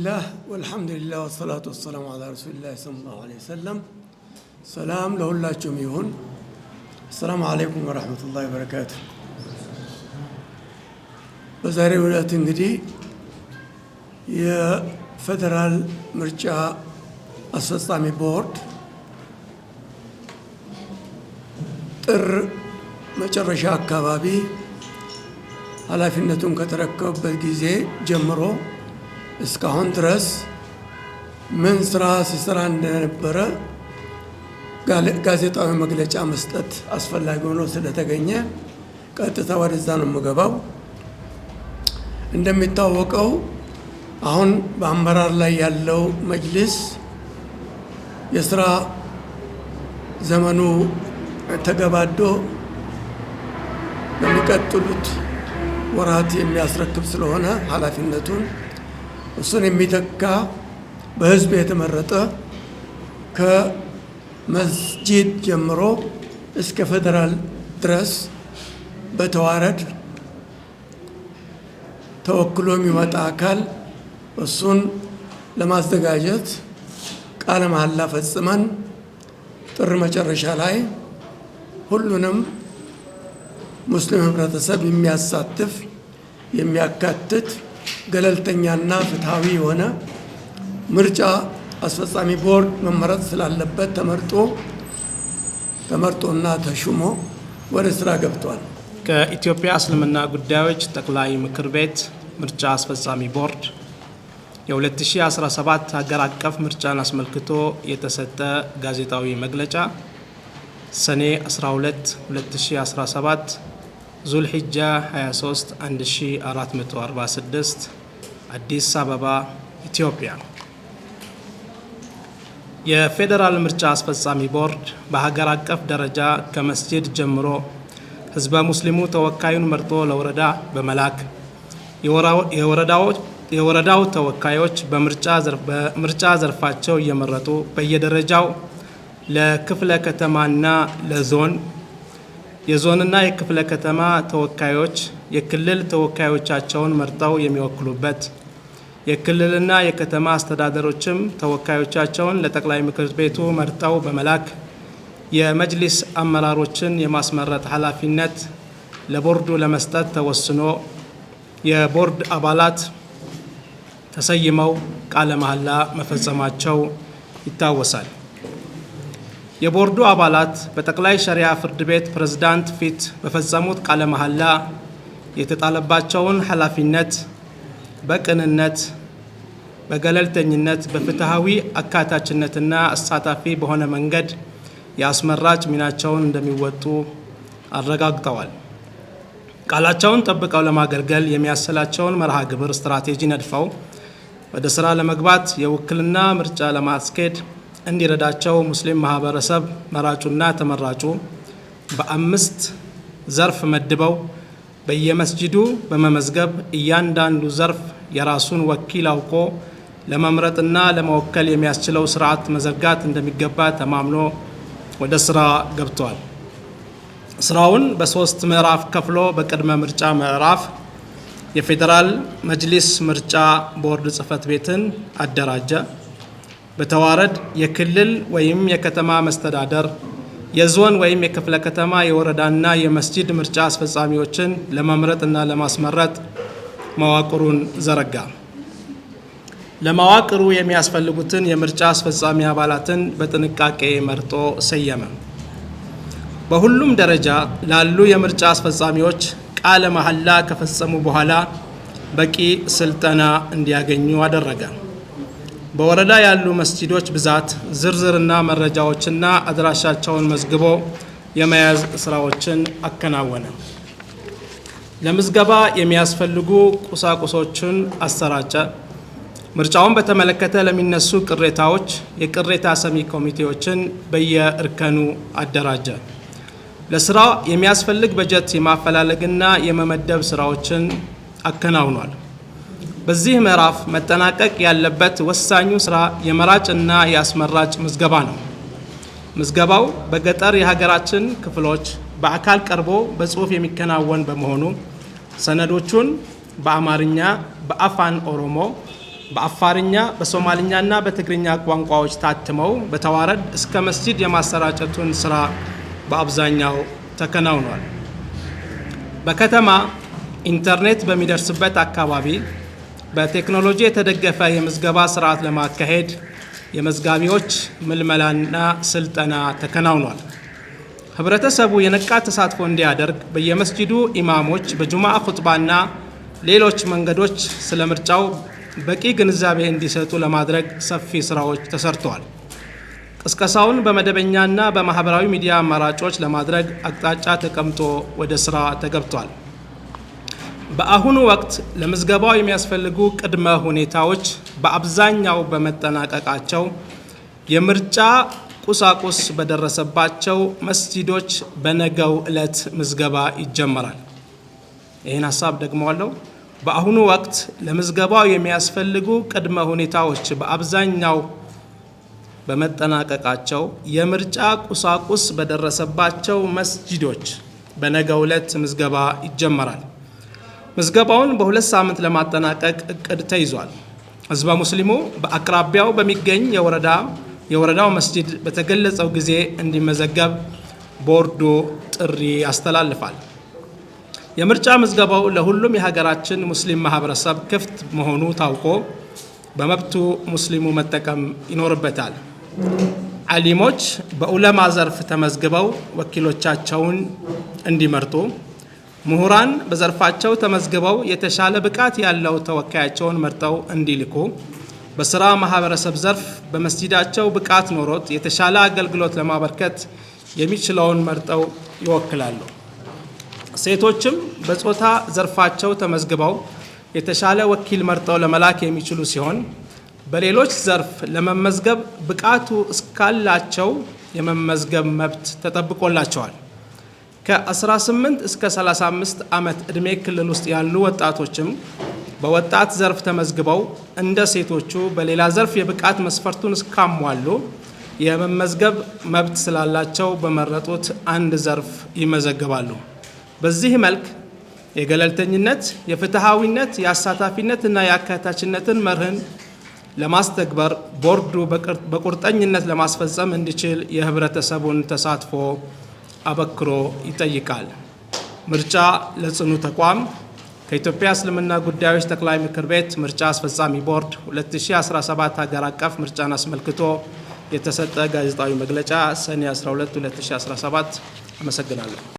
الله والحمد لله والصلاة والسلام على رسول الله صلى الله عليه وسلم. سلام لሁላችሁም ይሁን. السلام عليكم ورحمة الله وبركاته. በዛሬው ዕለት እንግዲህ የፌደራል ምርጫ አስፈጻሚ ቦርድ ጥር መጨረሻ አካባቢ ኃላፊነቱን ከተረከበበት ጊዜ ጀምሮ እስካሁን ድረስ ምን ስራ ሲሰራ እንደነበረ ጋዜጣዊ መግለጫ መስጠት አስፈላጊ ሆኖ ስለተገኘ ቀጥታ ወደዛ ነው የምገባው። እንደሚታወቀው አሁን በአመራር ላይ ያለው መጅሊስ የስራ ዘመኑ ተገባዶ በሚቀጥሉት ወራት የሚያስረክብ ስለሆነ ኃላፊነቱን እሱን የሚተካ በህዝብ የተመረጠ ከመስጂድ ጀምሮ እስከ ፌደራል ድረስ በተዋረድ ተወክሎ የሚመጣ አካል እሱን ለማዘጋጀት ቃለ መሐላ ፈጽመን ጥር መጨረሻ ላይ ሁሉንም ሙስሊም ህብረተሰብ የሚያሳትፍ የሚያካትት ገለልተኛና ፍትሃዊ የሆነ ምርጫ አስፈጻሚ ቦርድ መመረጥ ስላለበት ተመርጦና ተሹሞ ወደ ስራ ገብቷል። ከኢትዮጵያ እስልምና ጉዳዮች ጠቅላይ ምክር ቤት ምርጫ አስፈጻሚ ቦርድ የ2017 ሀገር አቀፍ ምርጫን አስመልክቶ የተሰጠ ጋዜጣዊ መግለጫ ሰኔ 12 2017 ዙልሂጃ 23 1446 አዲስ አበባ ኢትዮጵያ። የፌደራል ምርጫ አስፈጻሚ ቦርድ በሀገር አቀፍ ደረጃ ከመስጂድ ጀምሮ ህዝበ ሙስሊሙ ተወካዩን መርጦ ለወረዳ በመላክ የወረዳው ተወካዮች በምርጫ ዘርፋቸው እየመረጡ በየደረጃው ለክፍለ ከተማና ለዞን የዞንና የክፍለ ከተማ ተወካዮች የክልል ተወካዮቻቸውን መርጠው የሚወክሉበት የክልልና የከተማ አስተዳደሮችም ተወካዮቻቸውን ለጠቅላይ ምክር ቤቱ መርጠው በመላክ የመጅሊስ አመራሮችን የማስመረጥ ኃላፊነት ለቦርዱ ለመስጠት ተወስኖ የቦርድ አባላት ተሰይመው ቃለ መሐላ መፈጸማቸው ይታወሳል። የቦርዱ አባላት በጠቅላይ ሸሪዓ ፍርድ ቤት ፕሬዝዳንት ፊት በፈጸሙት ቃለ መሐላ የተጣለባቸውን ኃላፊነት በቅንነት፣ በገለልተኝነት፣ በፍትሃዊ አካታችነትና አሳታፊ በሆነ መንገድ የአስመራጭ ሚናቸውን እንደሚወጡ አረጋግጠዋል። ቃላቸውን ጠብቀው ለማገልገል የሚያስችላቸውን መርሃ ግብር ስትራቴጂ ነድፈው ወደ ስራ ለመግባት የውክልና ምርጫ ለማስኬድ እንዲረዳቸው ሙስሊም ማህበረሰብ መራጩና ተመራጩ በ5 ዘርፍ መድበው በየመስጂዱ በመመዝገብ እያንዳንዱ ዘርፍ የራሱን ወኪል አውቆ ለመምረጥና ለመወከል የሚያስችለው ስርዓት መዘርጋት እንደሚገባ ተማምኖ ወደ ስራ ገብቷል። ስራውን በ3 ምዕራፍ ከፍሎ በቅድመ ምርጫ ምዕራፍ የፌደራል መጅሊስ ምርጫ ቦርድ ጽህፈት ቤትን አደራጀ። በተዋረድ የክልል ወይም የከተማ መስተዳደር፣ የዞን ወይም የክፍለ ከተማ፣ የወረዳና የመስጂድ ምርጫ አስፈጻሚዎችን ለመምረጥና ለማስመረጥ መዋቅሩን ዘረጋ። ለመዋቅሩ የሚያስፈልጉትን የምርጫ አስፈጻሚ አባላትን በጥንቃቄ መርጦ ሰየመ። በሁሉም ደረጃ ላሉ የምርጫ አስፈጻሚዎች ቃለ መሐላ ከፈጸሙ በኋላ በቂ ስልጠና እንዲያገኙ አደረገ። በወረዳ ያሉ መስጂዶች ብዛት ዝርዝርና መረጃዎችና አድራሻቸውን መዝግቦ የመያዝ ስራዎችን አከናወነ። ለምዝገባ የሚያስፈልጉ ቁሳቁሶችን አሰራጨ። ምርጫውን በተመለከተ ለሚነሱ ቅሬታዎች የቅሬታ ሰሚ ኮሚቴዎችን በየእርከኑ አደራጀ። ለስራ የሚያስፈልግ በጀት የማፈላለግና የመመደብ ስራዎችን አከናውኗል። በዚህ ምዕራፍ መጠናቀቅ ያለበት ወሳኙ ስራ የመራጭና የአስመራጭ ምዝገባ ነው። ምዝገባው በገጠር የሀገራችን ክፍሎች በአካል ቀርቦ በጽሁፍ የሚከናወን በመሆኑ ሰነዶቹን በአማርኛ፣ በአፋን ኦሮሞ፣ በአፋርኛ በሶማሊኛና በትግርኛ ቋንቋዎች ታትመው በተዋረድ እስከ መስጂድ የማሰራጨቱን ስራ በአብዛኛው ተከናውኗል። በከተማ ኢንተርኔት በሚደርስበት አካባቢ በቴክኖሎጂ የተደገፈ የምዝገባ ስርዓት ለማካሄድ የመዝጋቢዎች ምልመላና ስልጠና ተከናውኗል። ህብረተሰቡ የነቃ ተሳትፎ እንዲያደርግ በየመስጂዱ ኢማሞች በጁማዓ ኹጥባና ሌሎች መንገዶች ስለ ምርጫው በቂ ግንዛቤ እንዲሰጡ ለማድረግ ሰፊ ስራዎች ተሰርተዋል። ቅስቀሳውን በመደበኛና በማህበራዊ ሚዲያ አማራጮች ለማድረግ አቅጣጫ ተቀምጦ ወደ ስራ ተገብቷል። በአሁኑ ወቅት ለምዝገባው የሚያስፈልጉ ቅድመ ሁኔታዎች በአብዛኛው በመጠናቀቃቸው የምርጫ ቁሳቁስ በደረሰባቸው መስጂዶች በነገው ዕለት ምዝገባ ይጀመራል። ይህን ሀሳብ ደግመዋለሁ። በአሁኑ ወቅት ለምዝገባው የሚያስፈልጉ ቅድመ ሁኔታዎች በአብዛኛው በመጠናቀቃቸው የምርጫ ቁሳቁስ በደረሰባቸው መስጂዶች በነገው ዕለት ምዝገባ ይጀመራል። ምዝገባውን በ2 ሳምንት ለማጠናቀቅ እቅድ ተይዟል። ህዝበ ሙስሊሙ በአቅራቢያው በሚገኝ የወረዳው መስጂድ በተገለጸው ጊዜ እንዲመዘገብ ቦርዱ ጥሪ ያስተላልፋል። የምርጫ ምዝገባው ለሁሉም የሀገራችን ሙስሊም ማህበረሰብ ክፍት መሆኑ ታውቆ በመብቱ ሙስሊሙ መጠቀም ይኖርበታል። ዓሊሞች በዑለማ ዘርፍ ተመዝግበው ወኪሎቻቸውን እንዲመርጡ፣ ምሁራን በዘርፋቸው ተመዝግበው የተሻለ ብቃት ያለው ተወካያቸውን መርጠው እንዲልኩ፣ በስራ ማህበረሰብ ዘርፍ በመስጂዳቸው ብቃት ኖሮት የተሻለ አገልግሎት ለማበርከት የሚችለውን መርጠው ይወክላሉ። ሴቶችም በጾታ ዘርፋቸው ተመዝግበው የተሻለ ወኪል መርጠው ለመላክ የሚችሉ ሲሆን በሌሎች ዘርፍ ለመመዝገብ ብቃቱ እስካላቸው የመመዝገብ መብት ተጠብቆላቸዋል። ከ18 እስከ 35 ዓመት ዕድሜ ክልል ውስጥ ያሉ ወጣቶችም በወጣት ዘርፍ ተመዝግበው እንደ ሴቶቹ በሌላ ዘርፍ የብቃት መስፈርቱን እስካሟሉ የመመዝገብ መብት ስላላቸው በመረጡት አንድ ዘርፍ ይመዘገባሉ። በዚህ መልክ የገለልተኝነት፣ የፍትሃዊነት፣ የአሳታፊነትና የአካታችነትን መርህን ለማስተግበር ቦርዱ በቁርጠኝነት ለማስፈጸም እንዲችል የህብረተሰቡን ተሳትፎ አበክሮ ይጠይቃል። ምርጫ ለጽኑ ተቋም ከኢትዮጵያ እስልምና ጉዳዮች ጠቅላይ ምክር ቤት ምርጫ አስፈጻሚ ቦርድ 2017 ሀገር አቀፍ ምርጫን አስመልክቶ የተሰጠ ጋዜጣዊ መግለጫ ሰኔ 12 2017። አመሰግናለሁ።